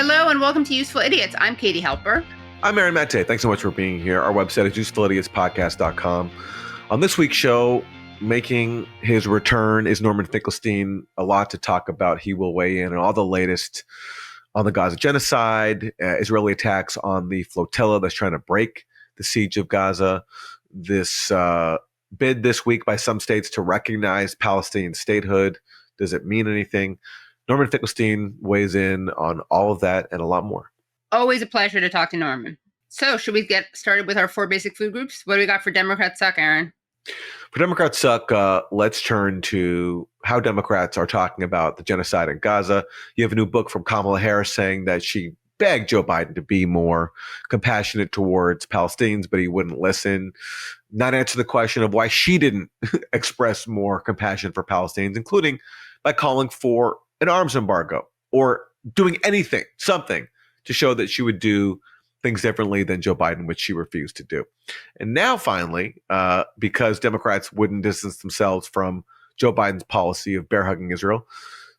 Hello and welcome to Useful Idiots. I'm Katie Halper. I'm Aaron Mate. Thanks so much for being here. Our website is usefulidiotspodcast.com. On this week's show, making his return is Norman Finkelstein. A lot to talk about. He will weigh in on all the latest on the Gaza genocide, Israeli attacks on the flotilla that's trying to break the siege of Gaza, this bid this week by some states to recognize Palestinian statehood. Does it mean anything? Norman Finkelstein weighs in on all of that and a lot more. Always a pleasure to talk to Norman. So should we get started with our 4 basic food groups? What do we got for Democrats Suck, Aaron? For Democrats Suck, let's turn to how Democrats are talking about the genocide in Gaza. You have a new book from Kamala Harris saying that she begged Joe Biden to be more compassionate towards Palestinians, but he wouldn't listen. Not answer the question of why she didn't express more compassion for Palestinians, including by calling for an arms embargo or doing anything, something to show that she would do things differently than Joe Biden, which she refused to do. And now finally, because Democrats wouldn't distance themselves from Joe Biden's policy of bear-hugging Israel,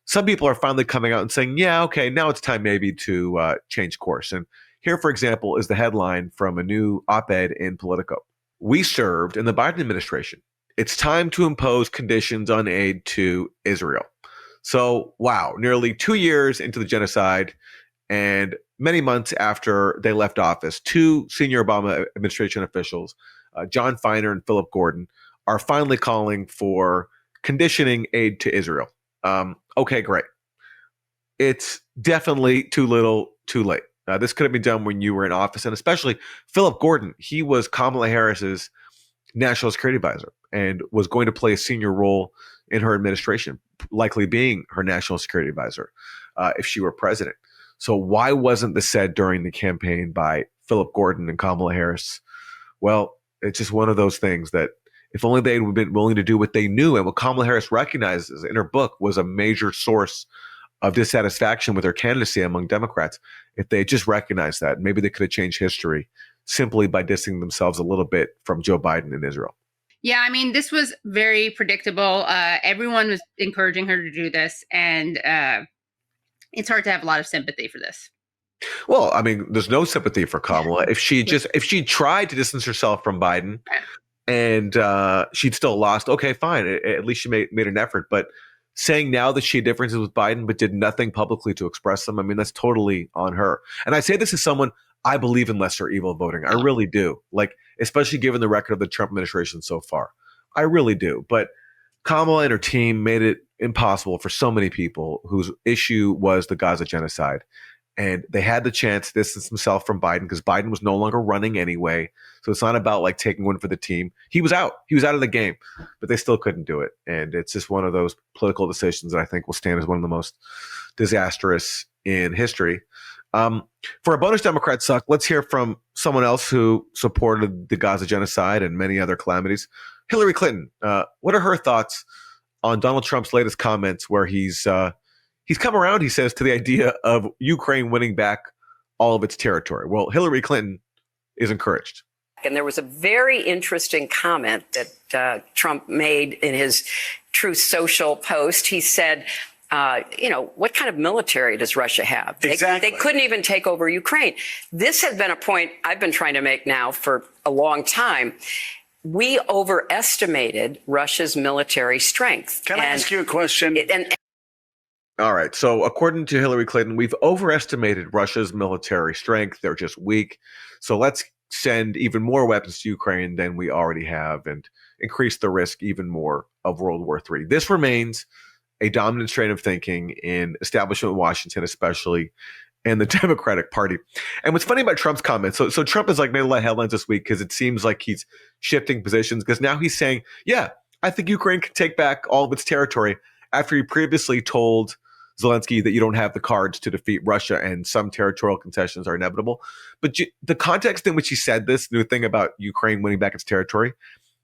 some people are finally coming out and saying, yeah, okay, now it's time maybe to change course. And here, for example, is the headline from a new op-ed in Politico. We served in the Biden administration. It's time to impose conditions on aid to Israel. So, wow, nearly 2 years into the genocide and many months after they left office, 2 senior Obama administration officials, John Feiner and Philip Gordon, are finally calling for conditioning aid to Israel. Okay, great. It's definitely too little, too late. This could have been done when you were in office, and especially Philip Gordon. He was Kamala Harris's national security advisor and was going to play a senior role in her administration, likely being her national security advisor if she were president. So why wasn't this said during the campaign by Philip Gordon and Kamala Harris? Well, it's just one of those things that if only they had been willing to do what they knew and what Kamala Harris recognizes in her book was a major source of dissatisfaction with her candidacy among Democrats. If they had just recognized that, maybe they could have changed history simply by distancing themselves a little bit from Joe Biden and Israel. Yeah, I mean, this was very predictable. Everyone was encouraging her to do this, and it's hard to have a lot of sympathy for this. Well, I mean, there's no sympathy for Kamala. If she tried to distance herself from Biden and she'd still lost, okay, fine. At least she made an effort. But saying now that she had differences with Biden but did nothing publicly to express them, I mean, that's totally on her. And I say this as someone, I believe in lesser evil voting. I really do. Like, especially given the record of the Trump administration so far. I really do. But Kamala and her team made it impossible for so many people whose issue was the Gaza genocide. And they had the chance to distance themselves from Biden because Biden was no longer running anyway. So it's not about like taking one for the team. He was out. He was out of the game, but they still couldn't do it. And it's just one of those political decisions that I think will stand as one of the most disastrous in history. For a bonus Democrat Suck, let's hear from someone else who supported the Gaza genocide and many other calamities. Hillary Clinton. What are her thoughts on Donald Trump's latest comments where he's come around, he says, to the idea of Ukraine winning back all of its territory? Well, Hillary Clinton is encouraged. And there was a very interesting comment that Trump made in his Truth Social post. He said, what kind of military does Russia have? They couldn't even take over Ukraine. This has been a point I've been trying to make now for a long time. We overestimated Russia's military strength. Can I ask you a question? All right. So according to Hillary Clinton, we've overestimated Russia's military strength. They're just weak. So let's send even more weapons to Ukraine than we already have and increase the risk even more of World War III. This remains a dominant strain of thinking in establishment Washington, especially in the Democratic Party. And what's funny about Trump's comments, so Trump has like made a lot of headlines this week because it seems like he's shifting positions because now he's saying, yeah, I think Ukraine can take back all of its territory after he previously told Zelensky that you don't have the cards to defeat Russia and some territorial concessions are inevitable. But the context in which he said this new thing about Ukraine winning back its territory,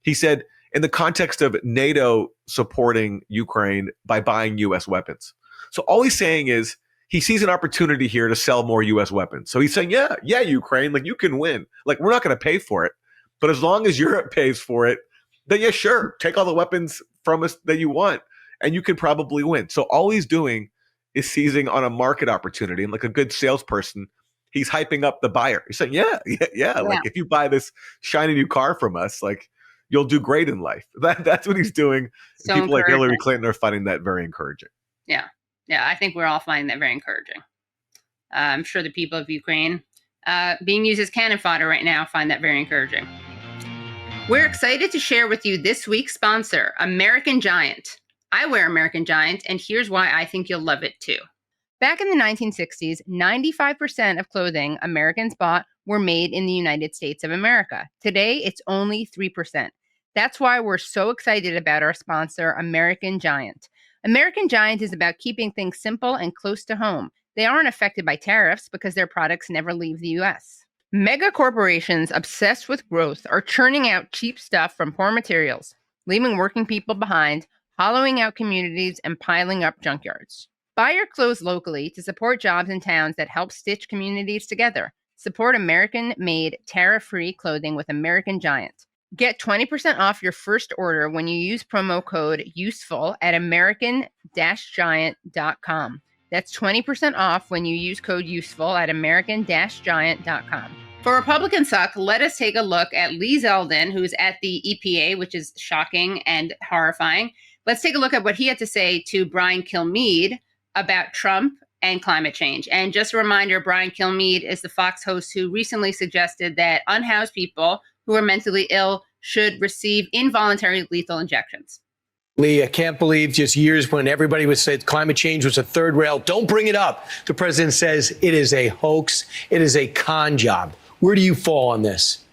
he said in the context of NATO supporting Ukraine by buying U.S. weapons. So all he's saying is he sees an opportunity here to sell more U.S. weapons. So he's saying, yeah, Ukraine, like you can win. Like we're not going to pay for it. But as long as Europe pays for it, then yeah, sure, take all the weapons from us that you want and you can probably win. So all he's doing is seizing on a market opportunity, and like a good salesperson, he's hyping up the buyer. He's saying, yeah. Like if you buy this shiny new car from us, like you'll do great in life. That's what he's doing. So people like Hillary encouraging. Clinton are finding that very encouraging. Yeah. I think we're all finding that very encouraging. I'm sure the people of Ukraine being used as cannon fodder right now find that very encouraging. We're excited to share with you this week's sponsor, American Giant. I wear American Giant, and here's why I think you'll love it too. Back in the 1960s, 95% of clothing Americans bought were made in the United States of America. Today, it's only 3%. That's why we're so excited about our sponsor, American Giant. American Giant is about keeping things simple and close to home. They aren't affected by tariffs because their products never leave the U.S. Mega corporations obsessed with growth are churning out cheap stuff from poor materials, leaving working people behind, hollowing out communities, and piling up junkyards. Buy your clothes locally to support jobs in towns that help stitch communities together. Support American-made, tariff-free clothing with American Giant. Get 20% off your first order when you use promo code USEFUL at american-giant.com. That's 20% off when you use code USEFUL at american-giant.com. For Republican Suck, let us take a look at Lee Zeldin, who's at the EPA, which is shocking and horrifying. Let's take a look at what he had to say to Brian Kilmeade about Trump and climate change. And just a reminder, Brian Kilmeade is the Fox host who recently suggested that unhoused people who are mentally ill should receive involuntary lethal injections. Lee, I can't believe just years when everybody would say climate change was a third rail. Don't bring it up. The president says it is a hoax. It is a con job. Where do you fall on this?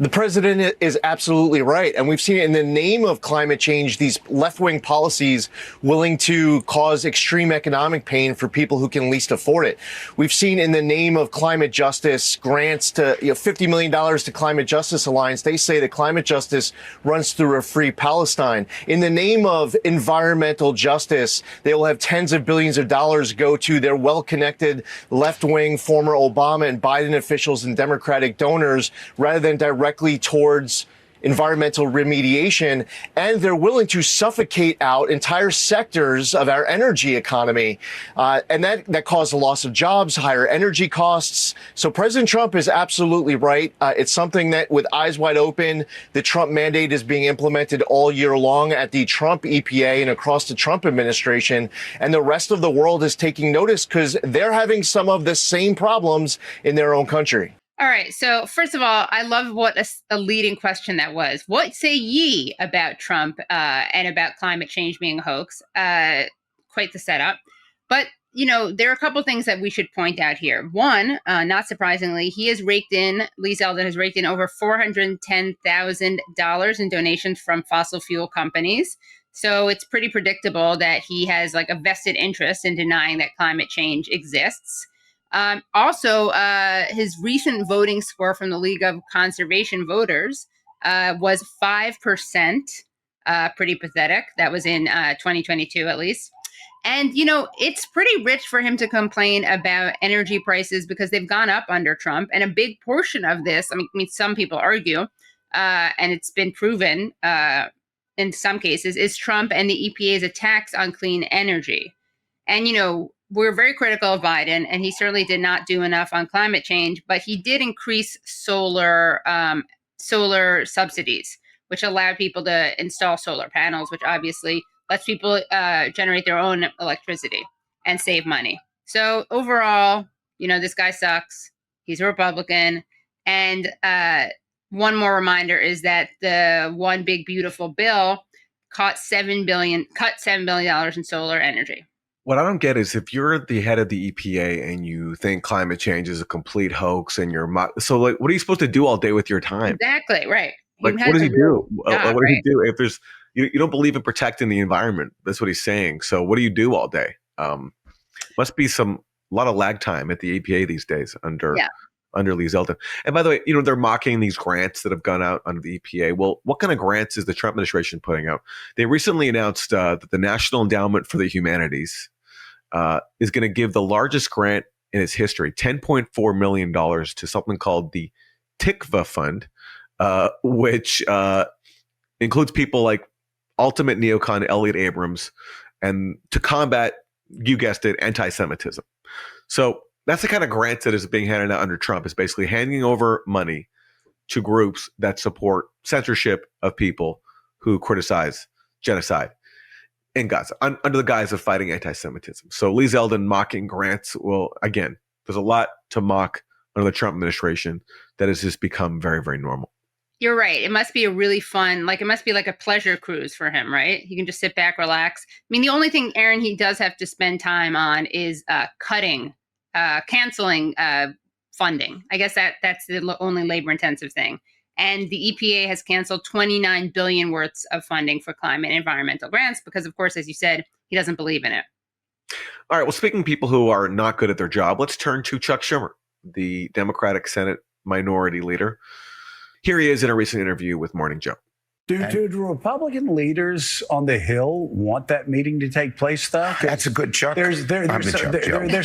The president is absolutely right. And we've seen it in the name of climate change, these left-wing policies willing to cause extreme economic pain for people who can least afford it. We've seen in the name of climate justice grants to $50 million to Climate Justice Alliance. They say that climate justice runs through a free Palestine. In the name of environmental justice, they will have tens of billions of dollars go to their well-connected left-wing former Obama and Biden officials and Democratic donors rather than directly towards environmental remediation, and they're willing to suffocate out entire sectors of our energy economy. And that caused a loss of jobs, higher energy costs. So President Trump is absolutely right. It's something that, with eyes wide open, the Trump mandate is being implemented all year long at the Trump EPA and across the Trump administration. And the rest of the world is taking notice because they're having some of the same problems in their own country. All right. So first of all, I love what a leading question that was. What say ye about Trump and about climate change being a hoax? Quite the setup. But, there are a couple things that we should point out here. One, not surprisingly, Lee Zeldin has raked in over $410,000 in donations from fossil fuel companies. So it's pretty predictable that he has like a vested interest in denying that climate change exists. Also, his recent voting score from the League of Conservation Voters was 5%, pretty pathetic. That was in 2022, at least. And, it's pretty rich for him to complain about energy prices because they've gone up under Trump. And a big portion of this, I mean, some people argue, and it's been proven in some cases, is Trump and the EPA's attacks on clean energy. And, we're very critical of Biden, and he certainly did not do enough on climate change, but he did increase solar subsidies, which allowed people to install solar panels, which obviously lets people generate their own electricity and save money. So overall, this guy sucks. He's a Republican. And one more reminder is that the One Big Beautiful Bill cut $7 billion in solar energy. What I don't get is if you're the head of the EPA and you think climate change is a complete hoax and so what are you supposed to do all day with your time? Exactly, right. What does he do? What does he do? If there's you don't believe in protecting the environment, that's what he's saying. So what do you do all day? Must be a lot of lag time at the EPA these days under Lee Zeldin. And by the way, they're mocking these grants that have gone out under the EPA. Well, what kind of grants is the Trump administration putting out? They recently announced that the National Endowment for the Humanities is going to give the largest grant in its history, $10.4 million to something called the Tikva Fund, which includes people like ultimate neocon Elliot Abrams, and to combat you guessed it, anti-Semitism. So that's the kind of grant that is being handed out under Trump, is basically handing over money to groups that support censorship of people who criticize genocide in Gaza under the guise of fighting anti-Semitism. So Lee Zeldin mocking grants. Well, again, there's a lot to mock under the Trump administration that has just become very, very normal. You're right. It must be a really fun, like it must be like a pleasure cruise for him, right? He can just sit back, relax. I mean, the only thing, Aaron, he does have to spend time on is canceling funding. I guess that's the only labor-intensive thing. And the EPA has canceled $29 billion worth of funding for climate and environmental grants because, of course, as you said, he doesn't believe in it. All right. Well, speaking of people who are not good at their job, let's turn to Chuck Schumer, the Democratic Senate minority leader. Here he is in a recent interview with Morning Joe. Do Republican leaders on the Hill want that meeting to take place, though? That's a good Chuck. There's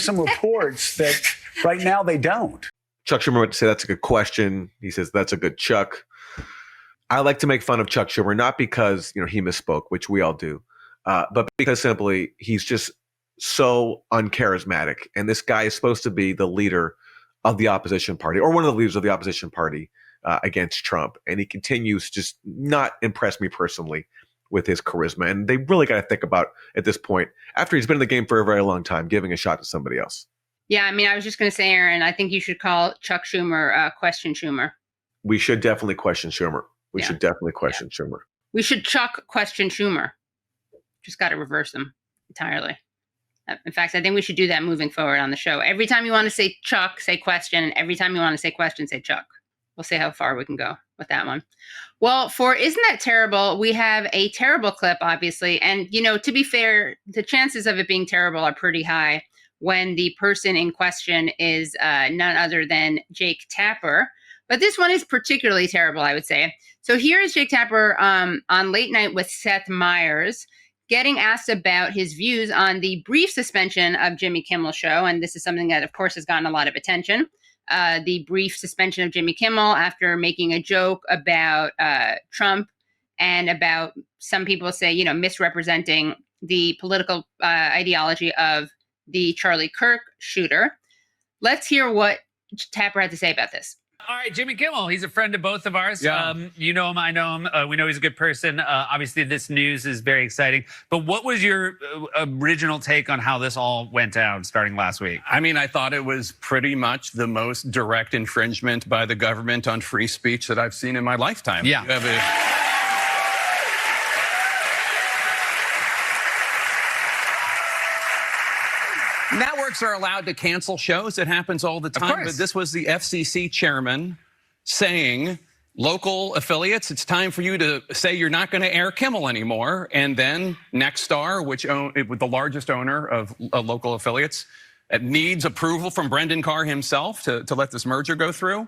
some reports that right now they don't. Chuck Schumer would say that's a good question. He says that's a good Chuck. I like to make fun of Chuck Schumer, not because he misspoke, which we all do, but because simply he's just so uncharismatic. And this guy is supposed to be the leader of the opposition party, or one of the leaders of the opposition party against Trump. And he continues to just not impress me personally with his charisma. And they really got to think about, at this point, after he's been in the game for a very long time, giving a shot to somebody else. Yeah, I mean, I was just going to say, Aaron, I think you should call Chuck Schumer question Schumer. We should definitely question Schumer. We should definitely question Schumer. We should Chuck question Schumer. Just got to reverse them entirely. In fact, I think we should do that moving forward on the show. Every time you want to say Chuck, say question. And every time you want to say question, say Chuck. We'll see how far we can go with that one. Well, for Isn't That Terrible, we have a terrible clip, obviously. And, to be fair, the chances of it being terrible are pretty high when the person in question is none other than Jake Tapper. But this one is particularly terrible, I would say. So here is Jake Tapper on Late Night with Seth Meyers, getting asked about his views on the brief suspension of Jimmy Kimmel's show. And this is something that, of course, has gotten a lot of attention. The brief suspension of Jimmy Kimmel after making a joke about Trump and about, some people say, misrepresenting the political ideology of the Charlie Kirk shooter. Let's hear what Tapper had to say about this. All right, Jimmy Kimmel, he's a friend of both of ours. Yeah. You know him, I know him. We know he's a good person. Obviously, this news is very exciting. But what was your original take on how this all went down starting last week? I mean, I thought it was pretty much the most direct infringement by the government on free speech that I've seen in my lifetime. Yeah. Networks are allowed to cancel shows. It happens all the time. But this was the FCC chairman saying, local affiliates, it's time for you to say you're not going to air Kimmel anymore. And then Nexstar, which the largest owner of local affiliates, needs approval from Brendan Carr himself to let this merger go through.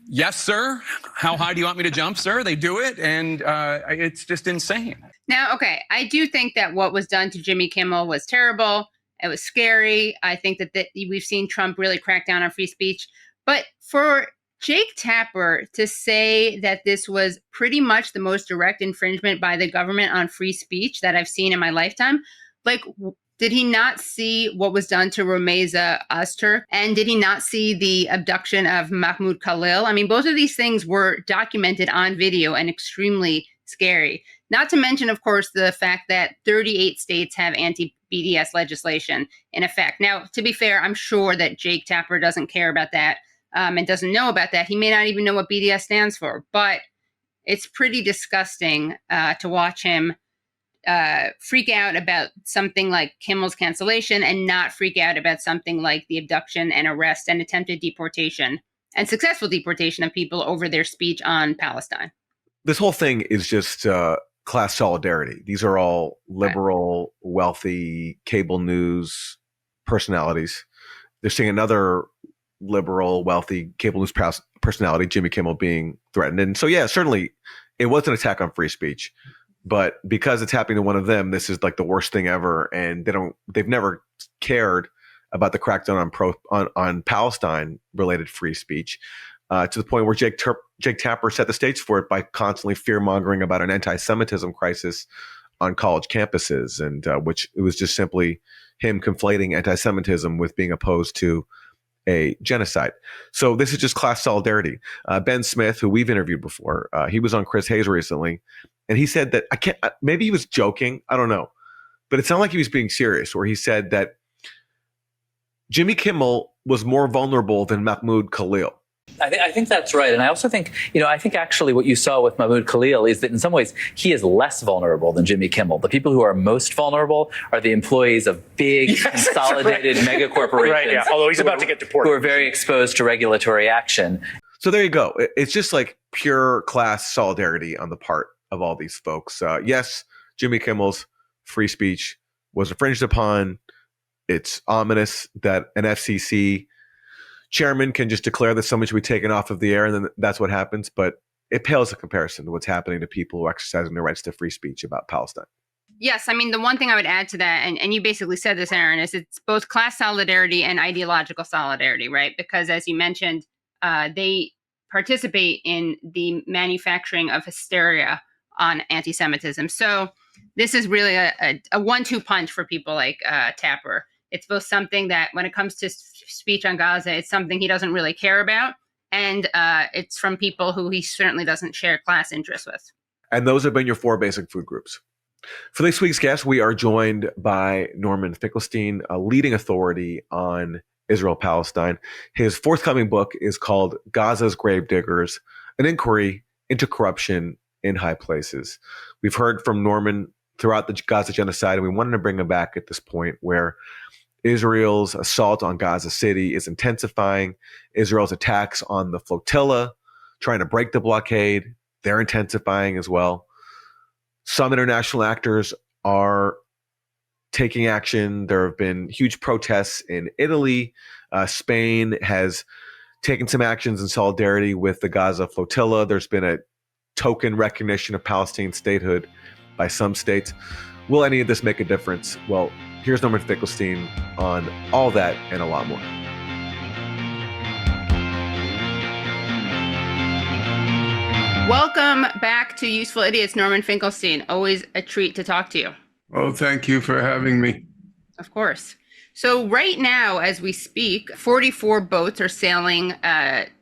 Yes, sir. How high do you want me to jump, sir? They do it. And it's just insane. Now, okay, I do think that what was done to Jimmy Kimmel was terrible. It was scary. I think that we've seen Trump really crack down on free speech. But for Jake Tapper to say that this was pretty much the most direct infringement by the government on free speech that I've seen in my lifetime, did he not see what was done to Rumeysa Öztürk? And did he not see the abduction of Mahmoud Khalil? I mean, both of these things were documented on video and extremely scary. Not to mention, of course, the fact that 38 states have anti-BDS legislation in effect. Now, to be fair, I'm sure that Jake Tapper doesn't care about that and doesn't know about that. He may not even know what BDS stands for, but it's pretty disgusting to watch him freak out about something like Kimmel's cancellation and not freak out about something like the abduction and arrest and attempted deportation and successful deportation of people over their speech on Palestine. This whole thing is just class solidarity. These are all liberal, wealthy cable news personalities. They're seeing another liberal, wealthy cable news personality, Jimmy Kimmel, being threatened. And so, yeah, certainly it was an attack on free speech. But because it's happening to one of them, this is like the worst thing ever. And they've never cared about the crackdown on Palestine-related free speech. To the point where Jake Tapper set the stage for it by constantly fear-mongering about an anti-Semitism crisis on college campuses, and which it was just simply him conflating anti-Semitism with being opposed to a genocide. So this is just class solidarity. Ben Smith, who we've interviewed before, he was on Chris Hayes recently, and he said that maybe he was joking, I don't know, but it sounded like he was being serious, where he said that Jimmy Kimmel was more vulnerable than Mahmoud Khalil. I think that's right. And I also think, I think actually what you saw with Mahmoud Khalil is that in some ways he is less vulnerable than Jimmy Kimmel. The people who are most vulnerable are the employees of big, consolidated mega corporations. Right, yeah. Although he's about to get deported. Who are very exposed to regulatory action. So there you go. It's just like pure class solidarity on the part of all these folks. Yes, Jimmy Kimmel's free speech was infringed upon. It's ominous that an FCC chairman can just declare that someone should be taken off of the air, and then that's what happens. But it pales in comparison to what's happening to people who are exercising their rights to free speech about Palestine. Yes, I mean, the one thing I would add to that, and you basically said this, Aaron, is it's both class solidarity and ideological solidarity, right? Because as you mentioned, they participate in the manufacturing of hysteria on anti-Semitism. So this is really a 1-2 punch for people like Tapper. It's both something that when it comes to speech on Gaza, it's something he doesn't really care about. And it's from people who he certainly doesn't share class interests with. And those have been your 4 basic food groups. For this week's guest, we are joined by Norman Finkelstein, a leading authority on Israel-Palestine. His forthcoming book is called Gaza's Gravediggers, an inquiry into corruption in high places. We've heard from Norman throughout the Gaza genocide, and we wanted to bring him back at this point where Israel's assault on Gaza City is intensifying. Israel's attacks on the flotilla, trying to break the blockade, they're intensifying as well. Some international actors are taking action. There have been huge protests in Italy. Spain has taken some actions in solidarity with the Gaza flotilla. There's been a token recognition of Palestinian statehood by some states. Will any of this make a difference? Well, here's Norman Finkelstein on all that and a lot more. Welcome back to Useful Idiots, Norman Finkelstein. Always a treat to talk to you. Oh, thank you for having me. Of course. So right now, as we speak, 44 boats are sailing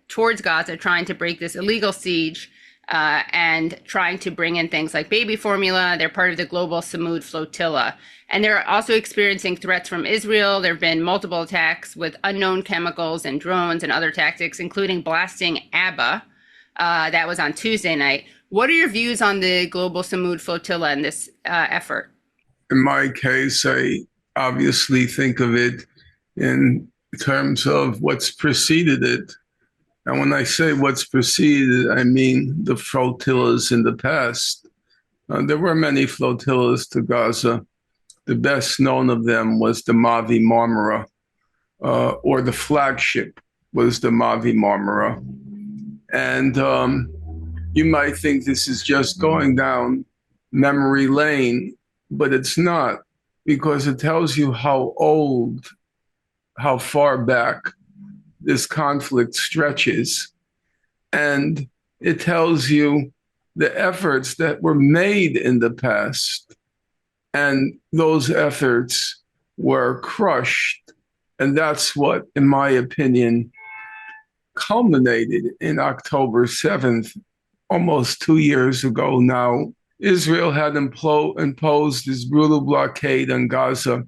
towards Gaza, trying to break this illegal siege and trying to bring in things like baby formula. They're part of the global Samud flotilla. And they're also experiencing threats from Israel. There have been multiple attacks with unknown chemicals and drones and other tactics, including blasting Abba. That was on Tuesday night. What are your views on the global Samud flotilla and this effort? In my case, I obviously think of it in terms of what's preceded it. And when I say what's preceded, I mean the flotillas in the past. There were many flotillas to Gaza. The best known of them was the Mavi Marmara, or the flagship was the Mavi Marmara. And you might think this is just going down memory lane, but it's not, because it tells you how old, how far back this conflict stretches. And it tells you the efforts that were made in the past. And those efforts were crushed. And that's what, in my opinion, culminated in October 7th, almost 2 years ago now. Israel had imposed this brutal blockade on Gaza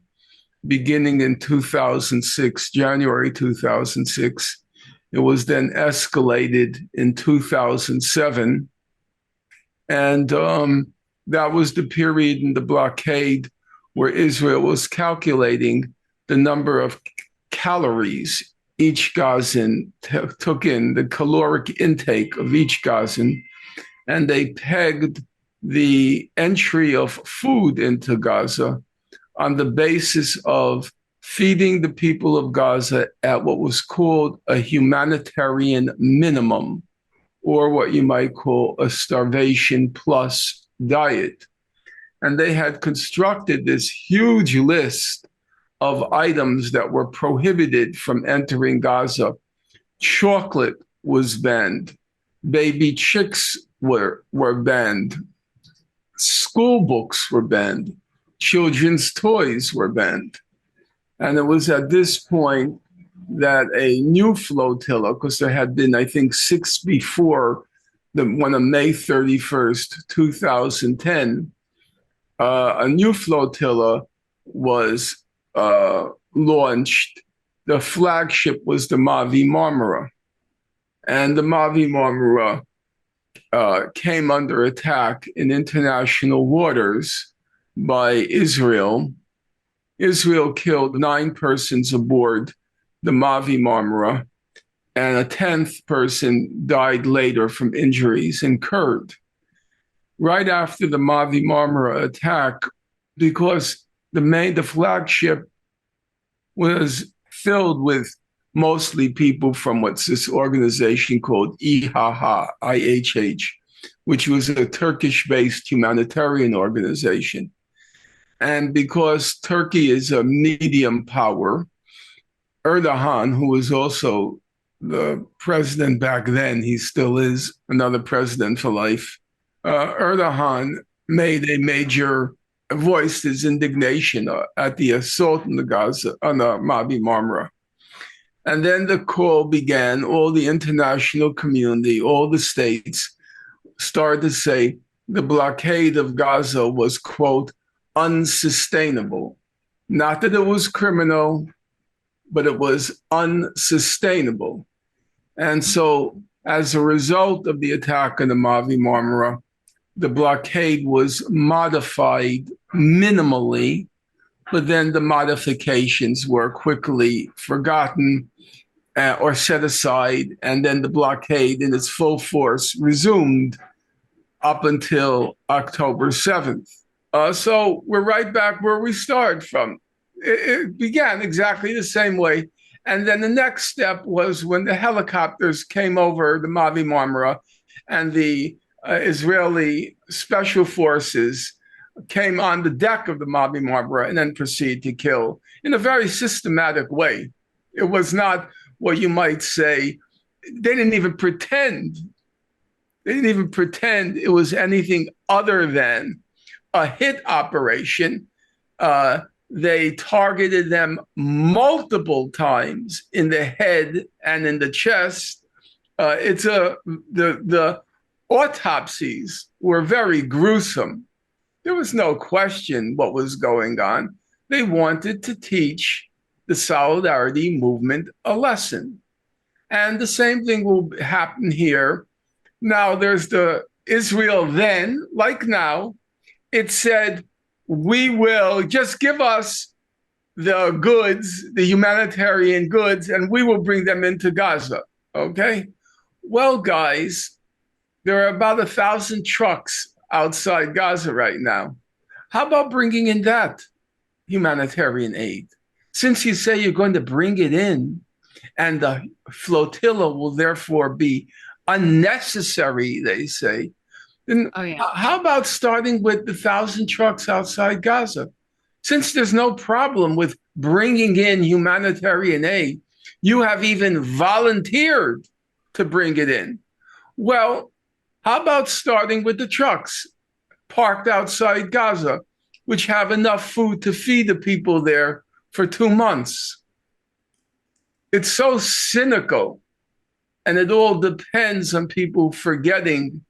beginning in 2006, January 2006. It was then escalated in 2007. And that was the period in the blockade where Israel was calculating the number of calories each Gazan took in, the caloric intake of each Gazan, and they pegged the entry of food into Gaza on the basis of feeding the people of Gaza at what was called a humanitarian minimum, or what you might call a starvation plus diet. And they had constructed this huge list of items that were prohibited from entering Gaza. Chocolate was banned. Baby chicks were banned. School books were banned. Children's toys were banned. And it was at this point that a new flotilla, because there had been, I think, 6 before the one on May 31st, 2010, a new flotilla was launched. The flagship was the Mavi Marmara. And the Mavi Marmara came under attack in international waters by Israel. Israel killed 9 persons aboard the Mavi Marmara, and a 10th person died later from injuries incurred. Right after the Mavi Marmara attack, because the flagship was filled with mostly people from what's this organization called IHH, which was a Turkish-based humanitarian organization. And because Turkey is a medium power, Erdogan, who was also the president back then, he still is another president for life, Erdogan voiced his indignation at the assault on the Mavi Marmara. And then the call began. All the international community, all the states started to say the blockade of Gaza was, quote, unsustainable. Not that it was criminal, but it was unsustainable. And so as a result of the attack on the Mavi Marmara, the blockade was modified minimally, but then the modifications were quickly forgotten or set aside, and then the blockade in its full force resumed up until October 7th. So we're right back where we started from. It began exactly the same way. And then the next step was when the helicopters came over the Mavi Marmara and the Israeli special forces came on the deck of the Mavi Marmara and then proceeded to kill in a very systematic way. It was not what you might say, they didn't even pretend it was anything other than a hit operation. They targeted them multiple times in the head and in the chest. The autopsies were very gruesome. There was no question what was going on. They wanted to teach the solidarity movement a lesson. And the same thing will happen here. Now there's the Israel then, like now, it said, we will just give us the goods, the humanitarian goods, and we will bring them into Gaza, okay? Well, guys, there are about 1,000 trucks outside Gaza right now. How about bringing in that humanitarian aid? Since you say you're going to bring it in, and the flotilla will therefore be unnecessary, they say, then how about starting with the 1,000 trucks outside Gaza? Since there's no problem with bringing in humanitarian aid, you have even volunteered to bring it in. Well, how about starting with the trucks parked outside Gaza, which have enough food to feed the people there for 2 months? It's so cynical, and it all depends on people forgetting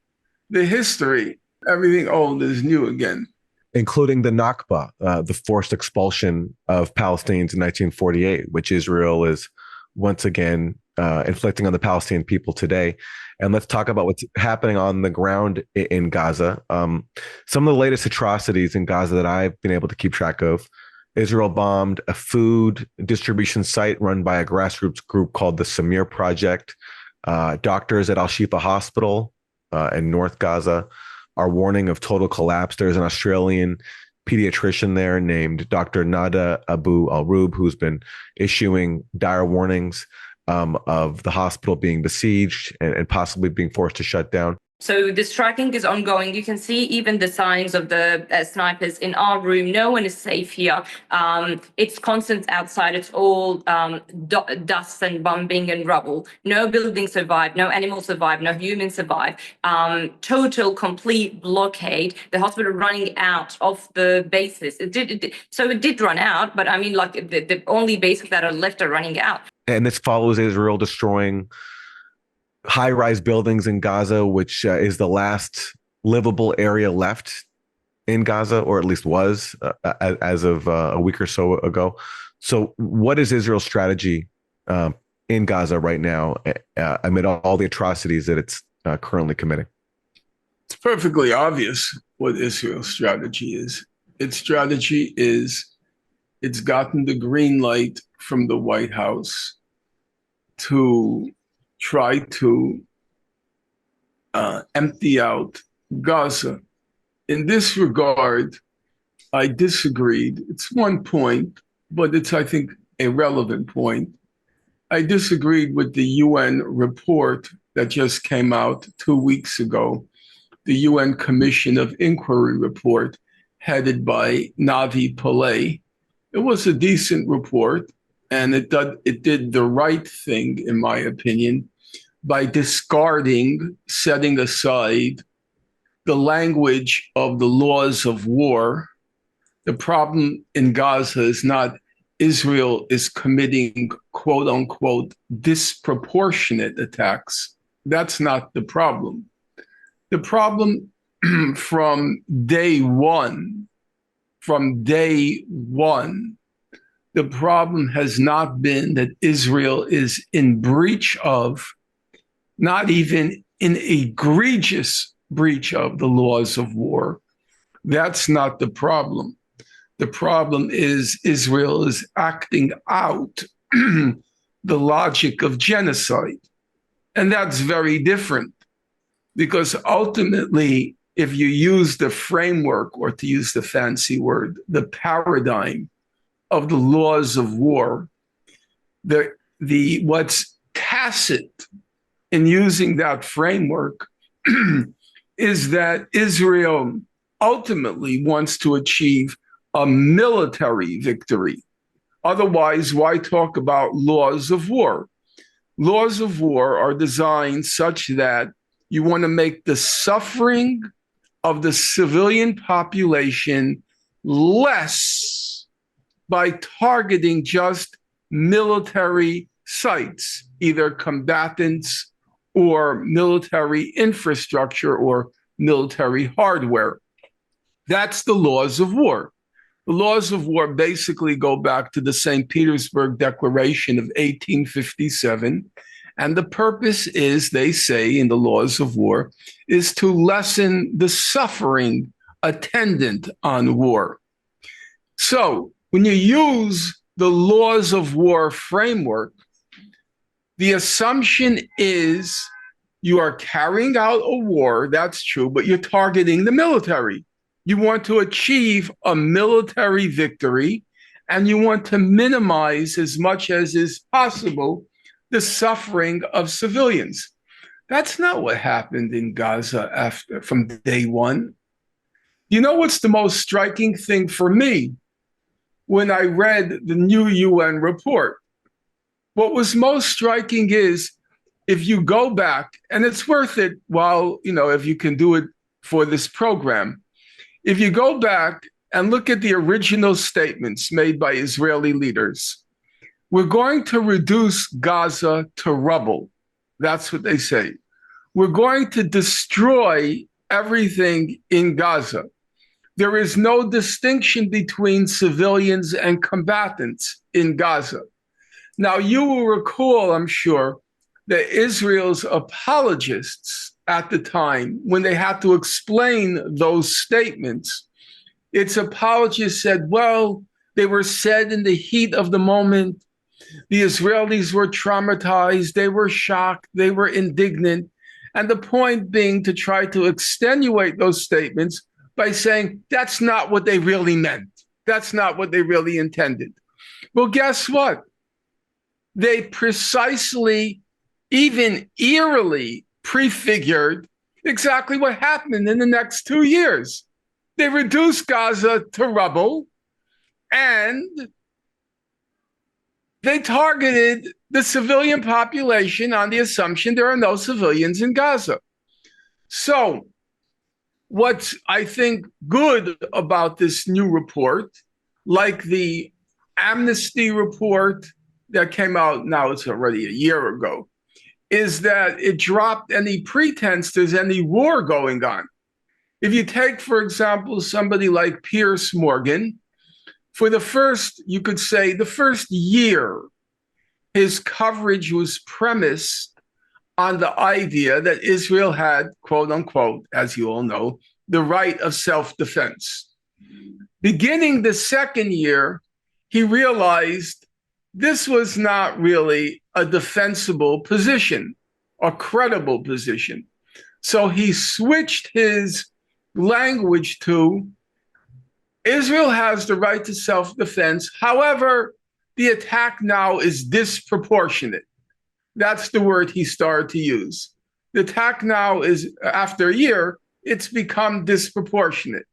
the history. Everything old is new again. Including the Nakba, the forced expulsion of Palestinians in 1948, which Israel is once again inflicting on the Palestinian people today. And let's talk about what's happening on the ground in Gaza. Some of the latest atrocities in Gaza that I've been able to keep track of: Israel bombed a food distribution site run by a grassroots group called the Samir Project. Doctors at Al-Shifa Hospital in North Gaza are warning of total collapse. There's an Australian pediatrician there named Dr. Nada Abu Al-Rub, who's been issuing dire warnings of the hospital being besieged and possibly being forced to shut down. So the striking is ongoing. You can see even the signs of the snipers in our room. No one is safe here. It's constant outside. It's all dust and bombing and rubble. No building survived. No animals survived. No humans survived. Total, complete blockade. The hospital running out of the bases. It did run out, but I mean, like the only bases that are left are running out. And this follows Israel destroying high-rise buildings in Gaza, which is the last livable area left in Gaza, or at least was as of a week or so ago. So what is Israel's strategy in Gaza right now amid all the atrocities that it's currently committing? It's perfectly obvious what Israel's strategy is. Its strategy is it's gotten the green light from the White House to try to empty out Gaza. In this regard, I disagreed. It's one point, but it's, I think, a relevant point. I disagreed with the UN report that just came out 2 weeks ago, the UN Commission of Inquiry report headed by Navi Pillay. It was a decent report, and it did the right thing, in my opinion, by discarding, setting aside the language of the laws of war. The problem in Gaza is not Israel is committing, quote unquote, disproportionate attacks. That's not the problem. The problem from day one, the problem has not been that Israel is in breach of, not even in egregious breach of the laws of war. That's not the problem. The problem is Israel is acting out the logic of genocide. And that's very different, because ultimately, if you use the framework, or to use the fancy word, the paradigm of the laws of war, what's tacit in using that framework is that Israel ultimately wants to achieve a military victory. Otherwise, why talk about laws of war? Laws of war are designed such that you want to make the suffering of the civilian population less by targeting just military sites, either combatants or military infrastructure or military hardware. That's the laws of war. The laws of war basically go back to the St. Petersburg Declaration of 1857. And the purpose is, they say in the laws of war, is to lessen the suffering attendant on war. So when you use the laws of war framework, the assumption is you are carrying out a war, that's true, but you're targeting the military. You want to achieve a military victory, and you want to minimize as much as is possible the suffering of civilians. That's not what happened in Gaza from day one. You know what's the most striking thing for me when I read the new UN report? What was most striking is, if you go back, and it's worth it if you can do it for this program, if you go back and look at the original statements made by Israeli leaders, we're going to reduce Gaza to rubble. That's what they say. We're going to destroy everything in Gaza. There is no distinction between civilians and combatants in Gaza. Now, you will recall, I'm sure, that Israel's apologists at the time, when they had to explain those statements, its apologists said, well, they were said in the heat of the moment. The Israelis were traumatized, they were shocked, they were indignant. And the point being to try to extenuate those statements by saying, that's not what they really meant. That's not what they really intended. Well, guess what? They precisely, even eerily prefigured exactly what happened in the next 2 years. They reduced Gaza to rubble, and they targeted the civilian population on the assumption there are no civilians in Gaza. So what's, I think, good about this new report, like the amnesty report that came out, now it's already a year ago, is that it dropped any pretense there's any war going on. If you take, for example, somebody like Piers Morgan, for the first, you could say, the first year, his coverage was premised on the idea that Israel had, quote unquote, as you all know, the right of self-defense. Beginning the second year, he realized this was not really a defensible position, a credible position. So he switched his language to Israel has the right to self-defense. However, the attack now is disproportionate. That's the word he started to use. The attack now is, after a year, it's become disproportionate.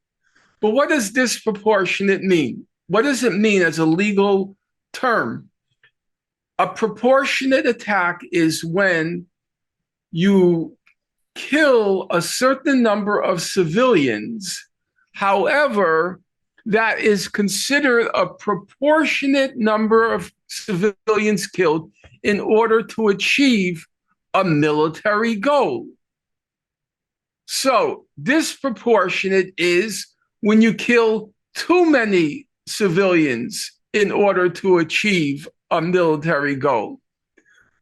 But what does disproportionate mean? What does it mean as a legal term? A proportionate attack is when you kill a certain number of civilians. However, that is considered a proportionate number of civilians killed in order to achieve a military goal. So disproportionate is when you kill too many civilians in order to achieve a military goal.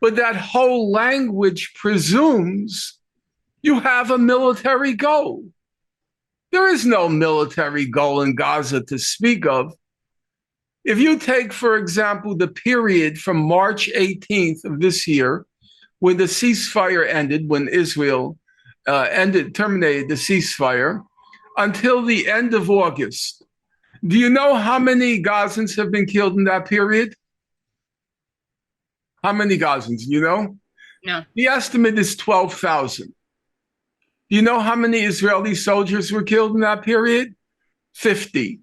But that whole language presumes you have a military goal. There is no military goal in Gaza to speak of. If you take, for example, the period from March 18th of this year, when the ceasefire ended, when Israel terminated the ceasefire, until the end of August, do you know how many Gazans have been killed in that period? How many Gazans, you know? No. The estimate is 12,000. Do you know how many Israeli soldiers were killed in that period? 50.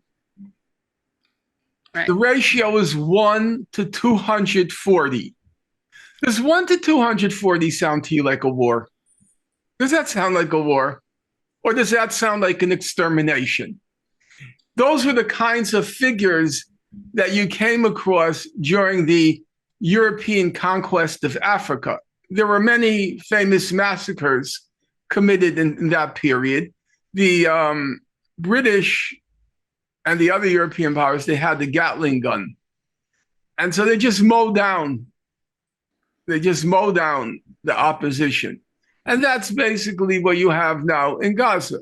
Right. The ratio is 1 to 240. Does 1 to 240 sound to you like a war? Does that sound like a war? Or does that sound like an extermination? Those were the kinds of figures that you came across during the European conquest of Africa. There were many famous massacres committed in that period. The British and the other European powers, they had the Gatling gun. And so they just mow down the opposition. And that's basically what you have now in Gaza.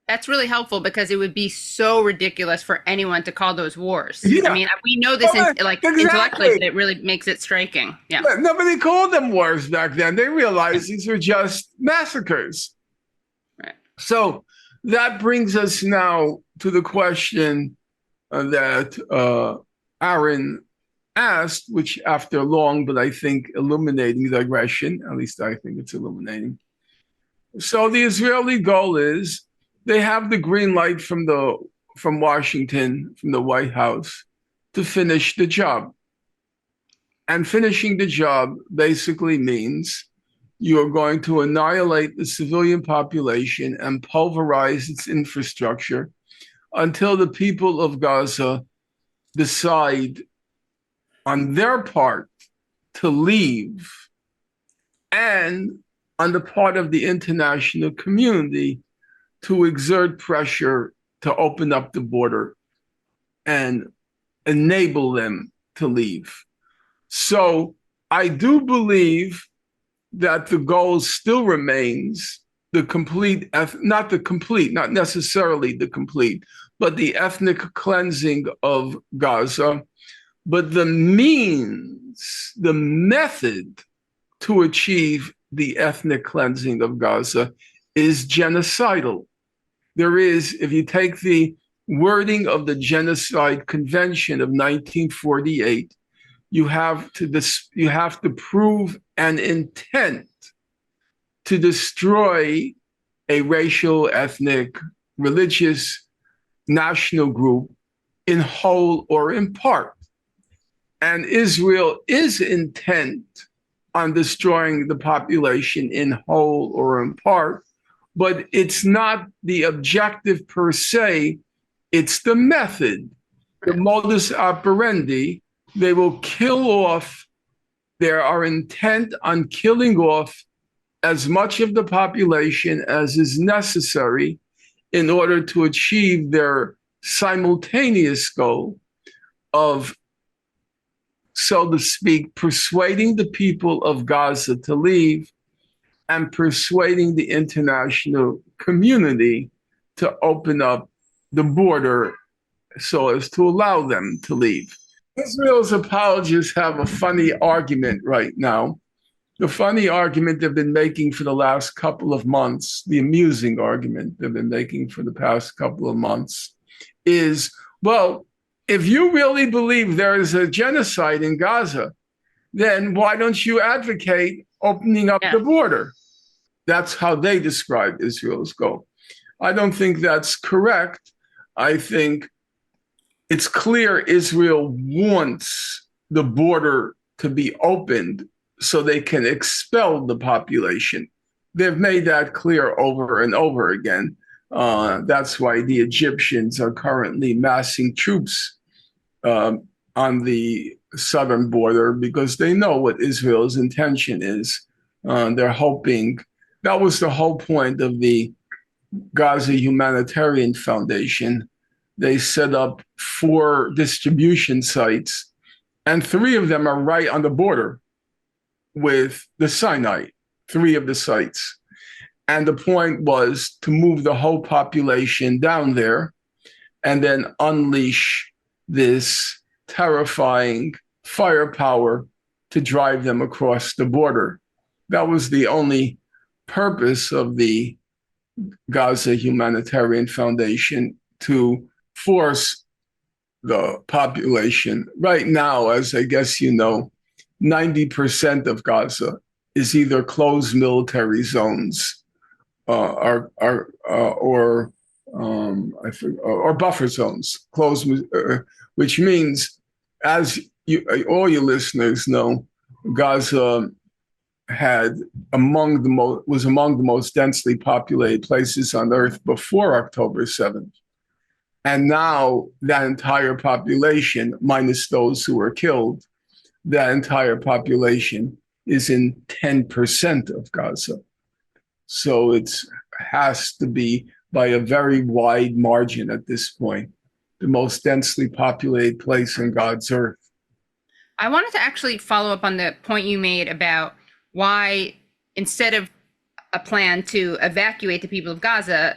That's really helpful because it would be so ridiculous for anyone to call those wars. Yeah. I mean, we know this intellectually, but it really makes it striking. Yeah. Nobody called them wars back then. They realized these were just massacres. Right. So that brings us now to the question that Aaron asked, which after a long, but I think illuminating digression, at least I think it's illuminating. So the Israeli goal is they have the green light from Washington, from the White House, to finish the job. And finishing the job basically means you are going to annihilate the civilian population and pulverize its infrastructure until the people of Gaza decide on their part to leave, and on the part of the international community to exert pressure to open up the border and enable them to leave. So I do believe that the goal still remains the complete, not necessarily the complete, but the ethnic cleansing of Gaza. But the means, the method to achieve the ethnic cleansing of Gaza is genocidal. There is, if you take the wording of the Genocide Convention of 1948, you have to prove an intent to destroy a racial, ethnic, religious, national group in whole or in part. And Israel is intent on destroying the population in whole or in part, but it's not the objective per se, it's the method, the modus operandi. They will kill off, they are intent on killing off as much of the population as is necessary in order to achieve their simultaneous goal of, so to speak, persuading the people of Gaza to leave and persuading the international community to open up the border so as to allow them to leave. Israel's apologists have a funny argument right now. The funny argument they've been making for the last couple of months, the amusing argument they've been making for the past couple of months is, well, if you really believe there is a genocide in Gaza, then why don't you advocate opening up the border? That's how they describe Israel's goal. I don't think that's correct. I think it's clear Israel wants the border to be opened so they can expel the population. They've made that clear over and over again. That's why the Egyptians are currently massing troops on the southern border, because they know what Israel's intention is. They're hoping, that was the whole point of the Gaza Humanitarian Foundation. They set up 4 distribution sites, and 3 of them are right on the border with the Sinai, 3 of the sites. And the point was to move the whole population down there and then unleash this terrifying firepower to drive them across the border. That was the only purpose of the Gaza Humanitarian Foundation, to force the population. Right now, as I guess you know, 90% of Gaza is either closed military zones or buffer zones, which means, as all your listeners know, Gaza was among the most densely populated places on Earth before October 7th. And now that entire population, minus those who were killed, that entire population is in 10% of Gaza. So it has to be, by a very wide margin at this point, the most densely populated place on God's earth. I wanted to actually follow up on the point you made about why, instead of a plan to evacuate the people of Gaza,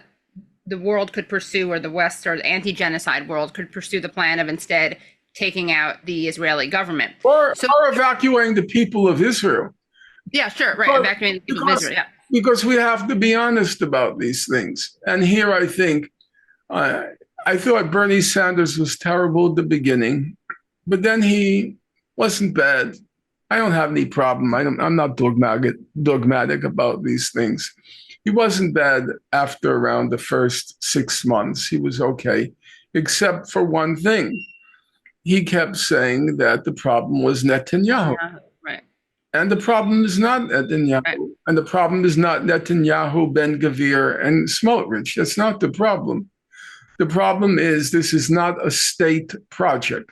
the world could pursue, or the West or the anti-genocide world could pursue the plan of instead taking out the Israeli government. Or evacuating the people of Israel. Yeah, sure, right, evacuating the people of Israel, yeah. Because we have to be honest about these things. And here I think, I thought Bernie Sanders was terrible at the beginning, but then he wasn't bad. I don't have any problem. I'm not dogmatic about these things. He wasn't bad after around the first 6 months. He was okay, except for one thing. He kept saying that the problem was Netanyahu. Yeah, right. And the problem is not Netanyahu. Right. And the problem is not Netanyahu, Ben Gvir, and Smotrich. That's not the problem. The problem is this is not a state project.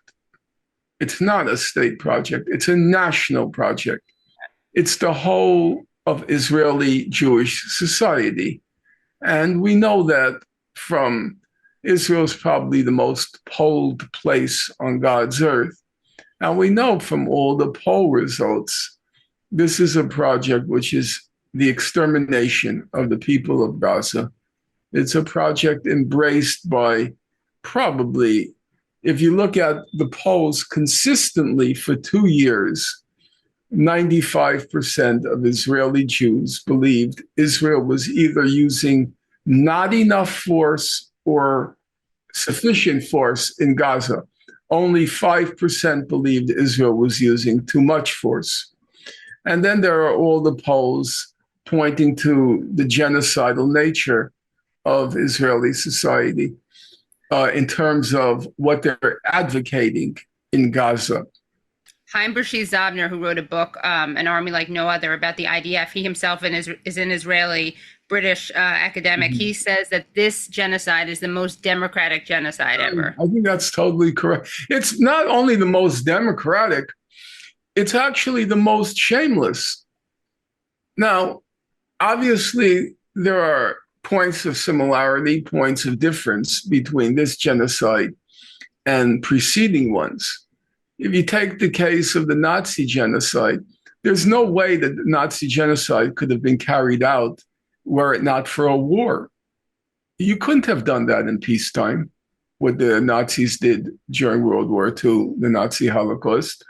It's not a state project. It's a national project. It's the whole of Israeli Jewish society. And we know that from Israel's probably the most polled place on God's earth. And we know from all the poll results, this is a project which is the extermination of the people of Gaza. It's a project embraced by, probably, if you look at the polls consistently for 2 years, 95% of Israeli Jews believed Israel was either using not enough force or sufficient force in Gaza. Only 5% believed Israel was using too much force. And then there are all the polls pointing to the genocidal nature of Israeli society in terms of what they're advocating in Gaza. Chaim Bershis-Zobner, who wrote a book, An Army Like No Other, about the IDF, he himself is an Israeli British academic. He says that this genocide is the most democratic genocide ever. I think that's totally correct. It's not only the most democratic, it's actually the most shameless. Now, obviously, there are points of similarity, points of difference between this genocide and preceding ones. If you take the case of the Nazi genocide, there's no way that the Nazi genocide could have been carried out were it not for a war. You couldn't have done that in peacetime, what the Nazis did during World War II, the Nazi Holocaust.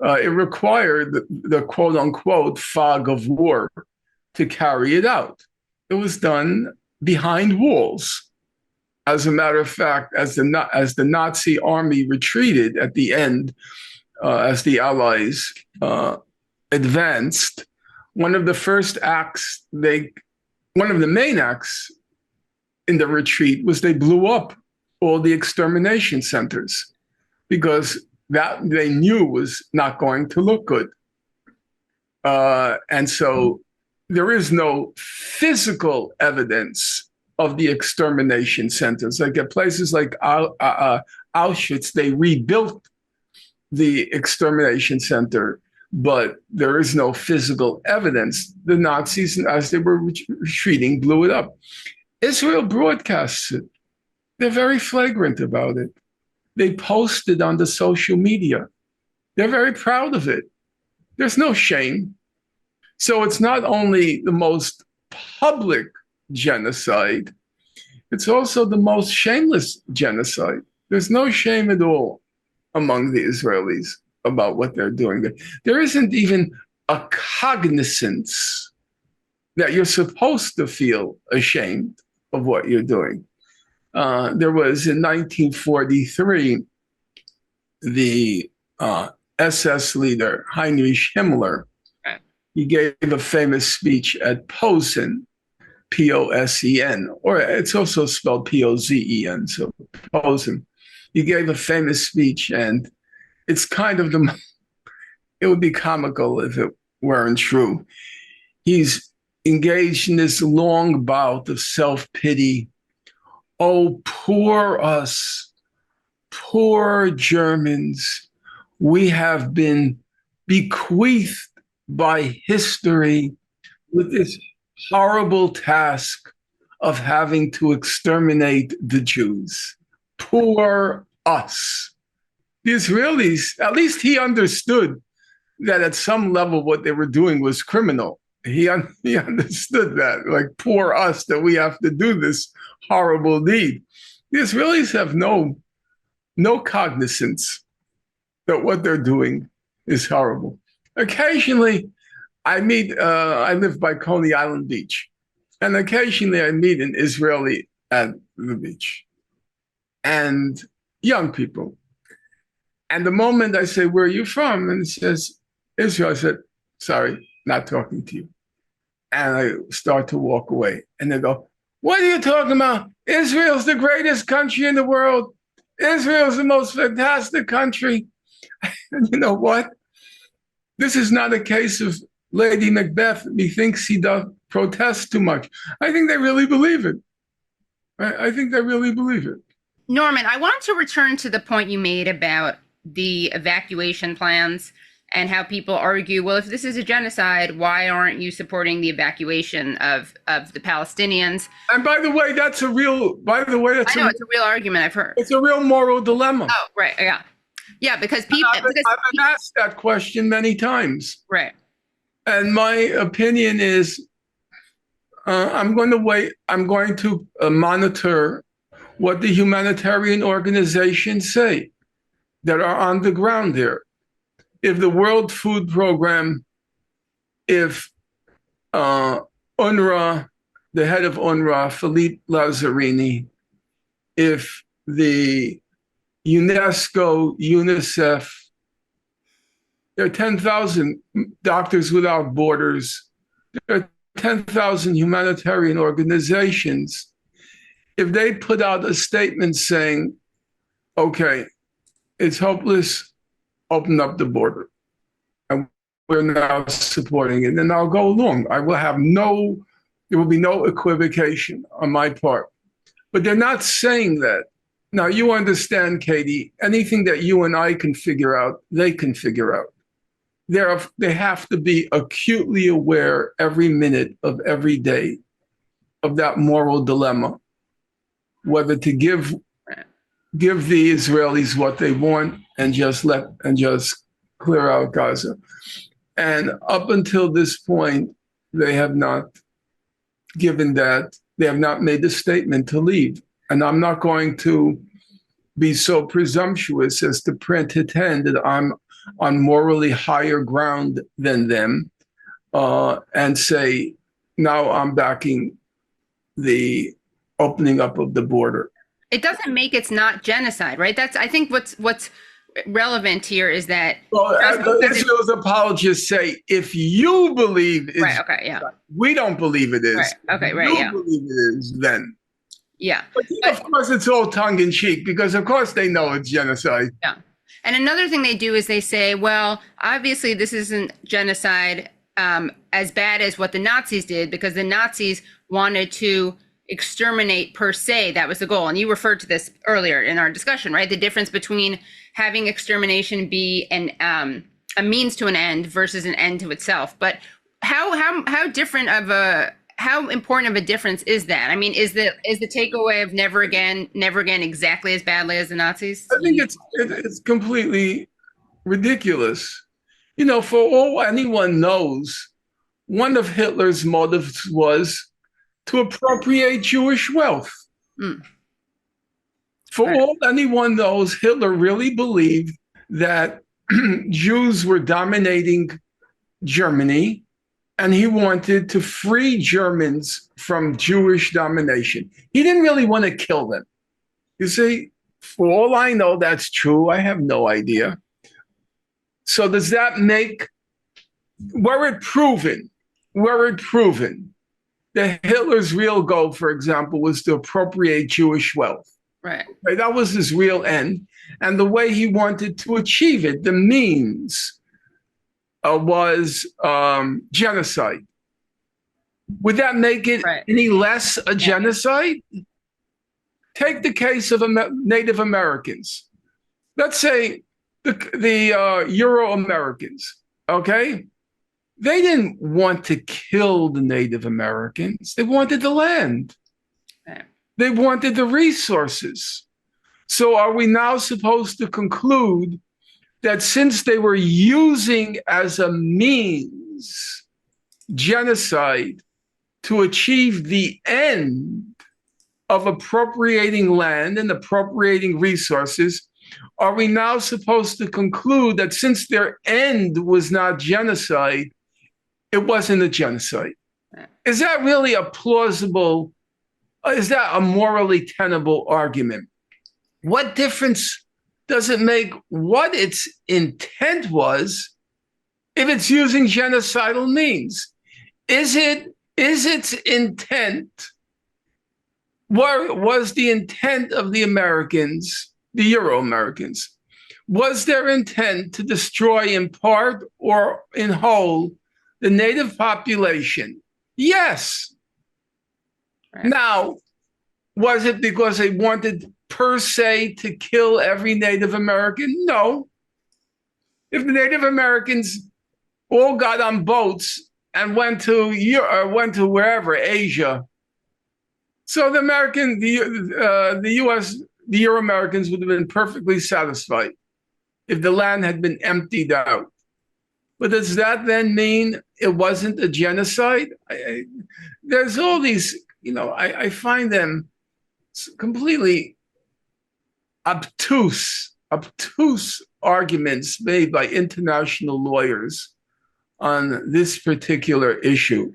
It required the quote unquote fog of war to carry it out. It was done behind walls. As a matter of fact, as the Nazi army retreated at the end, as the Allies advanced, one of the main acts in the retreat was they blew up all the extermination centers because that they knew was not going to look good. And so there is no physical evidence of the extermination centers. Like at places like Auschwitz, they rebuilt the extermination center, but there is no physical evidence. The Nazis, as they were retreating, blew it up. Israel broadcasts it. They're very flagrant about it. They post it on the social media. They're very proud of it. There's no shame. So it's not only the most public genocide, it's also the most shameless genocide. There's no shame at all among the Israelis about what they're doing. There isn't even a cognizance that you're supposed to feel ashamed of what you're doing. There was in 1943, the SS leader, Heinrich Himmler, he gave a famous speech at Posen, Posen, or it's also spelled Pozen, so Posen. He gave a famous speech, and it's kind of it would be comical if it weren't true. He's engaged in this long bout of self-pity. Oh, poor us, poor Germans. We have been bequeathed by history with this horrible task of having to exterminate the Jews. Poor us. The Israelis, at least he understood that at some level what they were doing was criminal. He understood that, like, poor us, that we have to do this horrible deed. The Israelis have no cognizance that what they're doing is horrible. Occasionally, I live by Coney Island Beach, and occasionally I meet an Israeli at the beach, and young people. And the moment I say, "Where are you from?" and it says, "Israel," I said, "Sorry, not talking to you." And I start to walk away, and they go, "What are you talking about? Israel's the greatest country in the world. Israel's the most fantastic country." And you know what? This is not a case of Lady Macbeth. Methinks he doth protest too much. I think they really believe it. I think they really believe it. Norman, I wanted to return to the point you made about the evacuation plans and how people argue, well, if this is a genocide, why aren't you supporting the evacuation of the Palestinians? And by the way, that's a real, I know, it's a real argument, I've heard. It's a real moral dilemma. Oh, right, yeah. Yeah, because people... I've been asked that question many times. Right. And my opinion is, I'm going to monitor what the humanitarian organizations say that are on the ground there. If the World Food Program, if UNRWA, the head of UNRWA, Philippe Lazzarini, if the UNESCO, UNICEF, there are 10,000 Doctors Without Borders, there are 10,000 humanitarian organizations, if they put out a statement saying, okay, it's hopeless, open up the border, and we're now supporting it, then I'll go along. There will be no equivocation on my part. But they're not saying that. Now, you understand, Katie, anything that you and I can figure out, they can figure out. They have to be acutely aware every minute of every day of that moral dilemma, whether to give the Israelis what they want and just clear out Gaza. And up until this point, they have not given that. They have not made the statement to leave. And I'm not going to be so presumptuous as to pretend that I'm on morally higher ground than them and say, now I'm backing the opening up of the border. It doesn't make it's not genocide, right? I think what's relevant here is that Israel's apologists say, if you believe it's right, okay, yeah, we don't believe it is. Right, okay, right, you believe it is, then. Yeah. But of course, it's all tongue in cheek because, of course, they know it's genocide. Yeah. And another thing they do is they say, well, obviously, this isn't genocide as bad as what the Nazis did because the Nazis wanted to exterminate per se. That was the goal. And you referred to this earlier in our discussion, right? The difference between having extermination be a means to an end versus an end to itself. But how different of how important of a difference is that? I mean, is the takeaway of never again exactly as badly as the Nazis? I think it's completely ridiculous. You know, for all anyone knows, one of Hitler's motives was to appropriate Jewish wealth. Mm. For all anyone knows, Hitler really believed that Jews were dominating Germany, and he wanted to free Germans from Jewish domination. He didn't really want to kill them. You see, for all I know, that's true. I have no idea. So does that make, were it proven that Hitler's real goal, for example, was to appropriate Jewish wealth? Right. That was his real end. And the way he wanted to achieve it, the means, was genocide. Would that make it any less a genocide? Take the case of Native Americans. Let's say the Euro Americans, okay? They didn't want to kill the Native Americans. They wanted the land. They wanted the resources. So are we now supposed to conclude that since they were using as a means genocide to achieve the end of appropriating land and appropriating resources, are we now supposed to conclude that since their end was not genocide, it wasn't a genocide? Is that really a plausible, is that a morally tenable argument? What difference does it make what its intent was if it's using genocidal means? Is its intent, was the intent of the Americans, the Euro-Americans, was their intent to destroy in part or in whole the native population? Yes. Right. Now, was it because they wanted per se to kill every Native American? No. If the Native Americans all got on boats and went to wherever, Asia, so the U.S., the Euro-Americans would have been perfectly satisfied if the land had been emptied out. But does that then mean it wasn't a genocide? There's all these, I find them completely obtuse arguments made by international lawyers on this particular issue.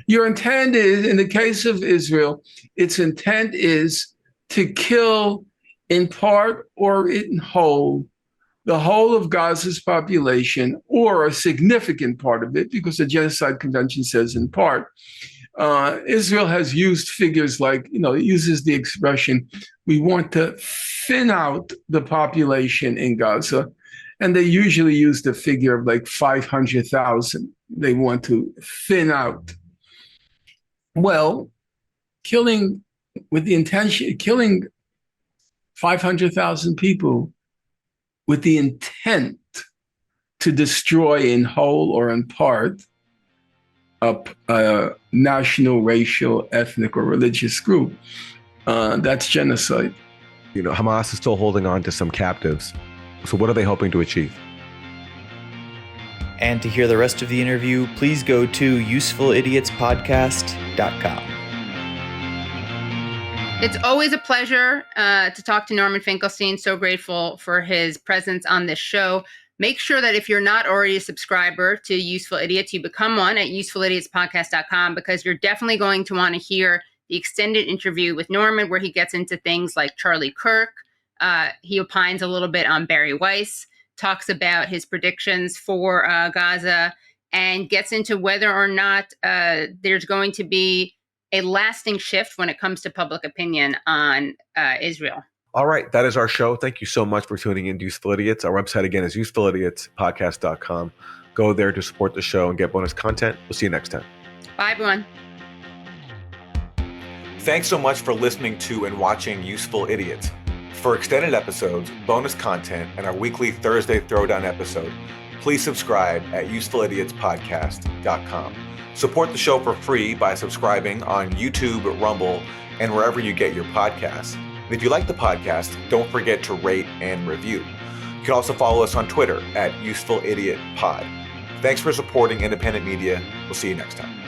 Your intent is, in the case of Israel, its intent is to kill in part or in whole the whole of Gaza's population, or a significant part of it, because the Genocide Convention says in part, Israel has used figures like, it uses the expression, we want to thin out the population in Gaza. And they usually use the figure of like 500,000. They want to thin out. Well, killing 500,000 people with the intent to destroy in whole or in part a national, racial, ethnic, or religious group, that's genocide. Hamas is still holding on to some captives. So what are they hoping to achieve? And to hear the rest of the interview, please go to usefulidiotspodcast.com. It's always a pleasure to talk to Norman Finkelstein. So grateful for his presence on this show. Make sure that if you're not already a subscriber to Useful Idiots, you become one at usefulidiotspodcast.com, because you're definitely going to want to hear the extended interview with Norman, where he gets into things like Charlie Kirk. He opines a little bit on Barry Weiss, talks about his predictions for Gaza, and gets into whether or not there's going to be a lasting shift when it comes to public opinion on Israel. All right, that is our show. Thank you so much for tuning in to Useful Idiots. Our website, again, is usefulidiotspodcast.com. Go there to support the show and get bonus content. We'll see you next time. Bye, everyone. Thanks so much for listening to and watching Useful Idiots. For extended episodes, bonus content, and our weekly Thursday Throwdown episode, please subscribe at usefulidiotspodcast.com. Support the show for free by subscribing on YouTube, Rumble, and wherever you get your podcasts. And if you like the podcast, don't forget to rate and review. You can also follow us on Twitter at UsefulIdiotPod. Thanks for supporting independent media. We'll see you next time.